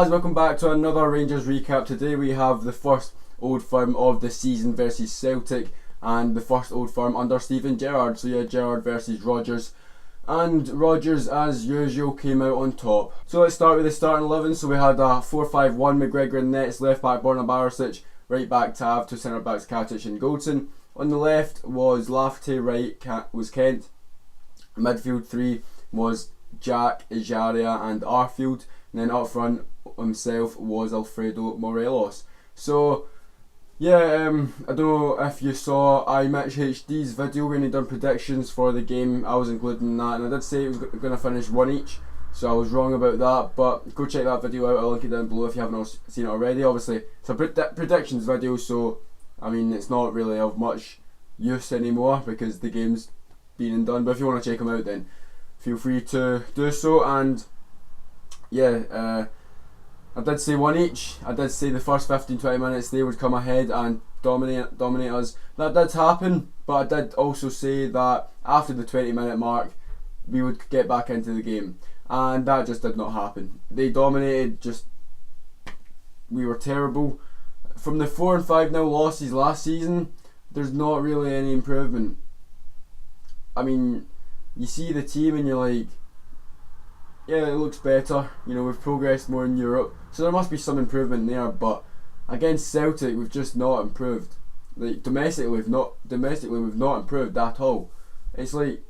lads, welcome back to another Rangers recap. Today we have the first Old Firm of the season versus Celtic and the first Old Firm under Steven Gerrard. So yeah, Gerrard versus Rodgers, and Rodgers as usual came out on top. So let's start with the starting 11. So we had a 4-5-1, McGregor in nets, left back Borna Barisic, right back Tav, two centre backs Katic and Goldson. On the left was Lafferty, right was Kent. Midfield three was Jack, Ejaria and Arfield. And then up front himself was Alfredo Morelos. So yeah, I don't know if you saw iMatch HD's video when he done predictions for the game. I was including that, and I did say it was going to finish one each, so I was wrong about that. But go check that video out. I'll link it down below if you haven't seen it already. Obviously it's a predictions video, so I mean it's not really of much use anymore because the game's been and done. But if you want to check them out, then feel free to do so. And yeah, I did say one each. I did say the first 15-20 minutes they would come ahead and dominate us. That did happen, but I did also say that after the 20-minute mark we would get back into the game, and that just did not happen. They dominated. We were terrible. From the 4 and 5-0 losses last season, there's not really any improvement. I mean, you see the team and you're like, yeah, it looks better. You know, we've progressed more in Europe, so there must be some improvement there. But against Celtic, we've just not improved. Like domestically, we've not improved at all. It's like,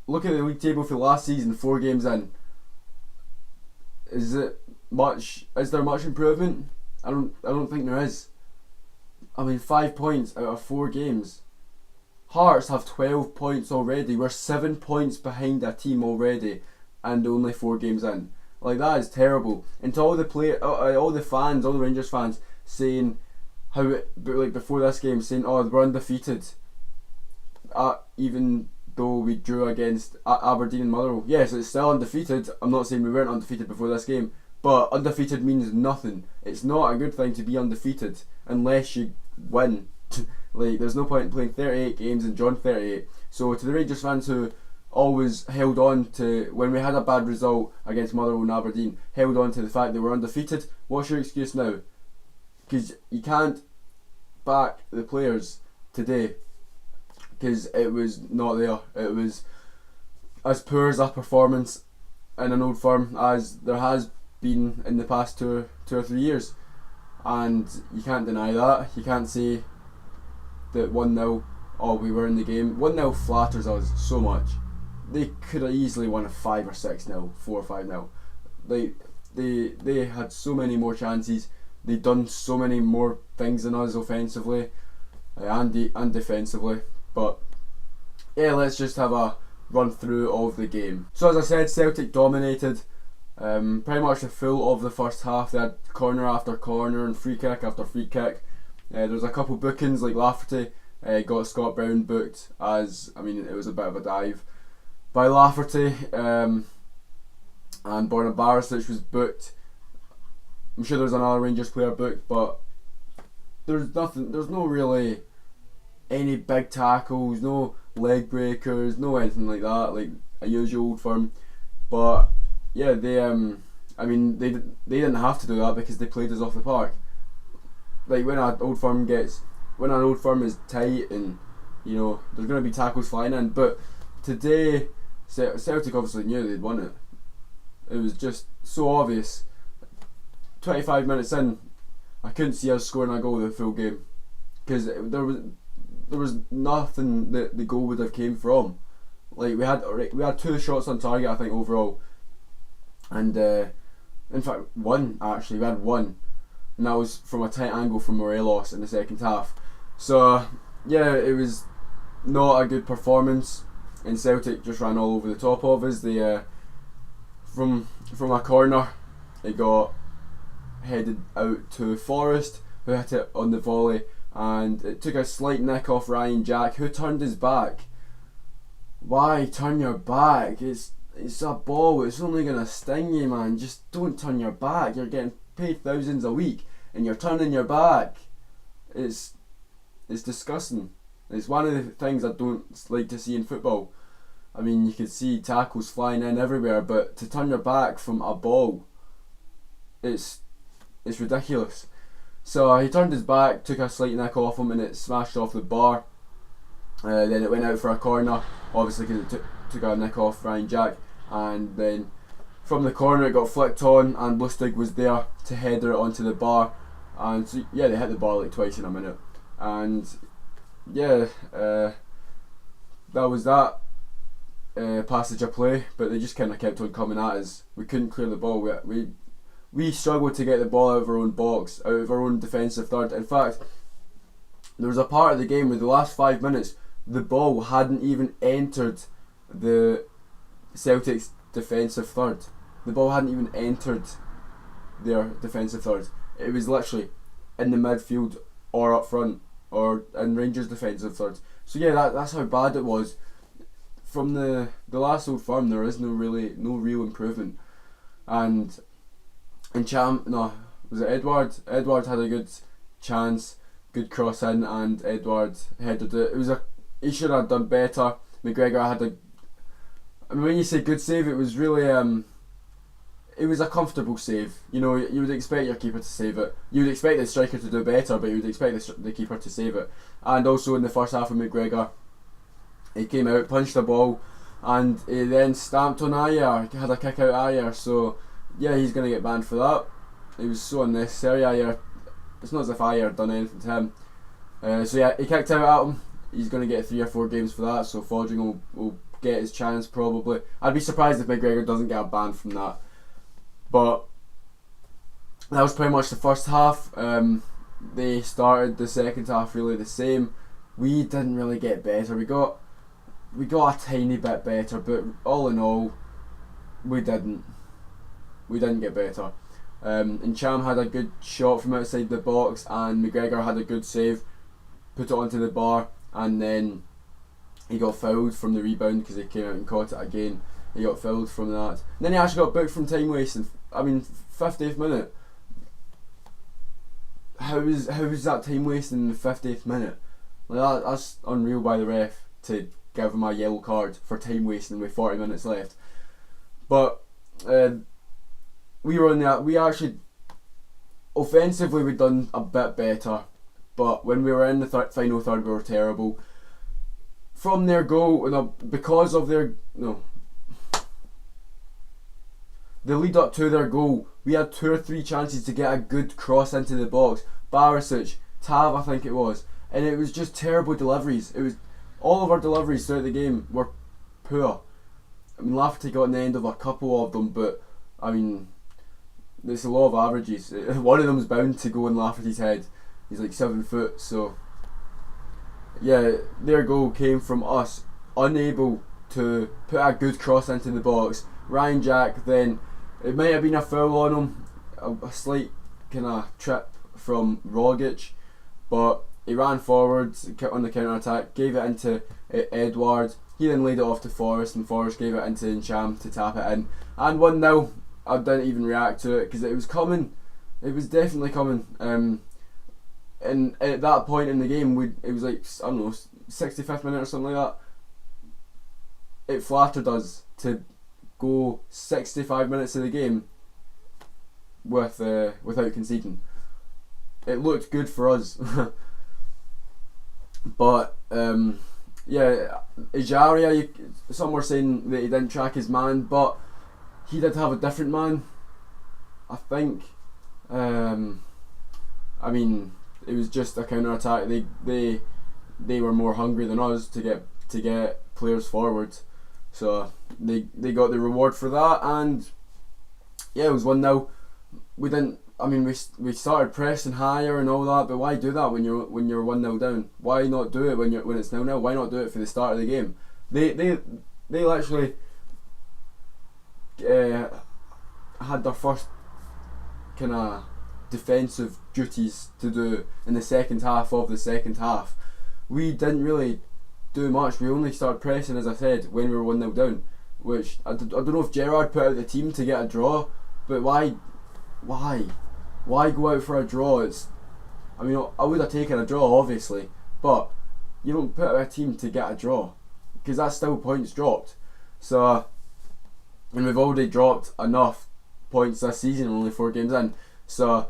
look at the league table for last season, 4 games in. Is there much improvement? I don't think there is. I mean, 5 points out of 4 games. Hearts have 12 points already. We're 7 points behind a team already, and only 4 games in. Like, that is terrible. And to all the fans, all the Rangers fans saying how before this game, saying, "Oh, we're undefeated," even though we drew against Aberdeen and Motherwell. Yes, it's still undefeated. I'm not saying we weren't undefeated before this game, but undefeated means nothing. It's not a good thing to be undefeated unless you win. Like, there's no point in playing 38 games and drawing 38. So to the Rangers fans who always held on to, when we had a bad result against Motherwell and Aberdeen, held on to the fact that we're undefeated, what's your excuse now? Because you can't back the players today, because it was not there. It was as poor as a performance in an Old Firm as there has been in the past two or 3 years, and you can't deny that. You can't say that 1-0, oh, we were in the game. 1-0 flatters us so much. They could have easily won a 5 or 6-0, 4 or 5-0. They had so many more chances. They'd done so many more things than us offensively and defensively. But yeah, let's just have a run through of the game. So as I said, Celtic dominated pretty much the full of the first half. They had corner after corner and free kick after free kick. There was a couple bookings, like Lafferty got Scott Brown booked, as, I mean, it was a bit of a dive by Lafferty, and Borna Barisic was booked. I'm sure there's another Rangers player booked, but there's no really any big tackles, no leg breakers, no anything like that, like a usual Old Firm. But yeah, they didn't have to do that because they played us off the park. Like, when an Old Firm is tight, and you know there's going to be tackles flying in. But today, Celtic obviously knew they'd won it. It was just so obvious. 25 minutes in, I couldn't see us scoring a goal the full game, because there was nothing that the goal would have came from. Like, we had 2 shots on target, I think, overall, and in fact one, actually we had one. And that was from a tight angle from Morelos in the second half. So yeah, it was not a good performance, and Celtic just ran all over the top of us. They from a corner, it got headed out to Forrest, who hit it on the volley, and it took a slight nick off Ryan Jack, who turned his back. Why turn your back? It's a ball. It's only gonna sting you, man. Just don't turn your back. You're getting paid thousands a week, and you're turning your back. It's disgusting. It's one of the things I don't like to see in football. I mean, you could see tackles flying in everywhere, but to turn your back from a ball, it's ridiculous. So he turned his back, took a slight nick off him, and it smashed off the bar. Then it went out for a corner, obviously because it took a nick off Ryan Jack, and then from the corner it got flicked on, and Lustig was there to header it onto the bar, and so, yeah, they hit the bar like twice in a minute, and yeah, that was that passage of play. But they just kind of kept on coming at us. We couldn't clear the ball. We struggled to get the ball out of our own box, out of our own defensive third. In fact, there was a part of the game where the last 5 minutes the ball hadn't even entered the Celtic's defensive third. The ball hadn't even entered their defensive third. It was literally in the midfield or up front or in Rangers' defensive third. So yeah, that's how bad it was. From the last Old Firm, there is no real improvement. And was it Edward? Edward had a good chance, good cross in, and Edward headed it. He should have done better. McGregor had when you say good save, it was really it was a comfortable save. You know, you would expect your keeper to save it. You would expect the striker to do better, but you would expect the keeper to save it. And also in the first half of McGregor, he came out, punched the ball, and he then stamped on Ayer, had a kick out Ayer. So yeah, he's going to get banned for that. It was so unnecessary. Ayer, it's not as if Ayer done anything to him. So yeah, he kicked out at him. He's going to get 3 or 4 games for that. So Fodring will get his chance probably. I'd be surprised if McGregor doesn't get a ban from that. But that was pretty much the first half. They started the second half really the same. We didn't really get better. We got a tiny bit better, but all in all, we didn't get better. And Cham had a good shot from outside the box, and McGregor had a good save, put it onto the bar, and then he got fouled from the rebound because he came out and caught it again. He got fouled from that. And then he actually got booked from time wasting. 50th minute. How is that time wasting in the 50th minute? Like that's unreal by the ref to give him a yellow card for time wasting with 40 minutes left. But we were on that. We actually offensively we'd done a bit better, but when we were in the final third, we were terrible. From their goal, because of their the lead up to their goal, we had 2 or 3 chances to get a good cross into the box. Barisic, Tav, I think it was, and it was just terrible deliveries. It was all of our deliveries throughout the game were poor. I mean, Lafferty got on the end of a couple of them, but I mean, there's a law of averages. One of them is bound to go in Lafferty's head. He's like 7 foot, so yeah, their goal came from us unable to put a good cross into the box. Ryan Jack then, it might have been a foul on him, a slight kind of trip from Rogic, but he ran forward on the counter attack, gave it into Edward. He then laid it off to Forrest, and Forrest gave it into Ncham to tap it in. And 1-0, I didn't even react to it because it was coming. It was definitely coming. And at that point in the game, it was like, I don't know, 65th minute or something like that. It flattered us to go 65 minutes of the game without conceding. It looked good for us. But yeah, Ejaria, some were saying that he didn't track his man, but he did have a different man, I think. I mean, it was just a counter attack. They were more hungry than us to get players forward, so they got the reward for that. And yeah, it was 1-0. We didn't. I mean, we started pressing higher and all that, but why do that when you're 1-0 down? Why not do it when it's 0-0? Why not do it for the start of the game? They literally had their first kind of defensive duties to do in the second half of the second half. We didn't really do much. We only started pressing, as I said, when we were 1-0 down, which I don't know if Gerrard put out the team to get a draw, but why go out for a draw? I mean, I would have taken a draw obviously, but you don't put out a team to get a draw because that's still points dropped. So, and we've already dropped enough points this season, only 4 games in. So,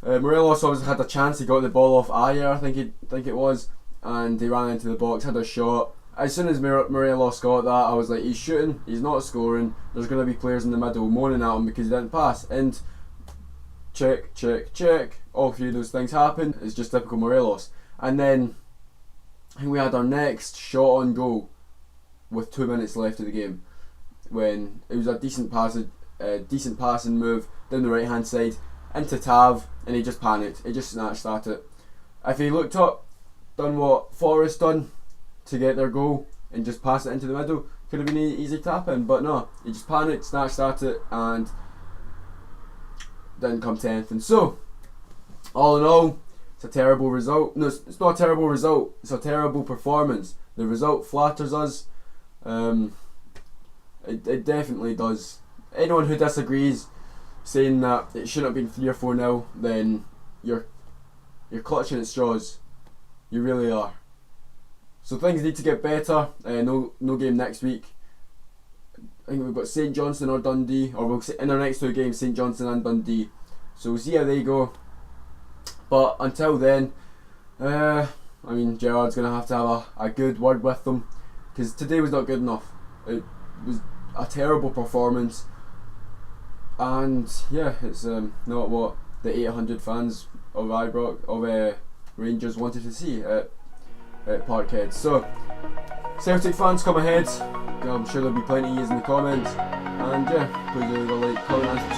Morelos obviously had a chance. He got the ball off Ayer, I think it was, and he ran into the box, had a shot. As soon as Morelos got that, I was like, he's shooting, he's not scoring. There's going to be players in the middle moaning at him because he didn't pass. And check, check, check. All 3 of those things happen. It's just typical Morelos. And then I think we had our next shot on goal with 2 minutes left of the game, when it was a decent passing move down the right hand side into Tav, and he just panicked. He just snatched at it. If he looked up, done what Forrest done to get their goal and just pass it into the middle, could have been an easy tap in, but no, he just panicked, snatched at it, and didn't come to anything. So, all in all, it's a terrible result. No, it's not a terrible result, it's a terrible performance. The result flatters us. It definitely does. Anyone who disagrees, saying that it shouldn't have been 3 or 4-0, then you're clutching at straws. You really are. So things need to get better. No game next week. I think we've got St Johnstone or Dundee, or we'll see in our next 2 games, St Johnstone and Dundee. So we'll see how they go. But until then, I mean, Gerrard's going to have a good word with them, because today was not good enough. It was a terrible performance, and yeah, it's not what the 800 fans of Rangers wanted to see at Parkhead. So, Celtic fans, come ahead. I'm sure there'll be plenty of yous in the comments, and yeah, please leave a like, comment, and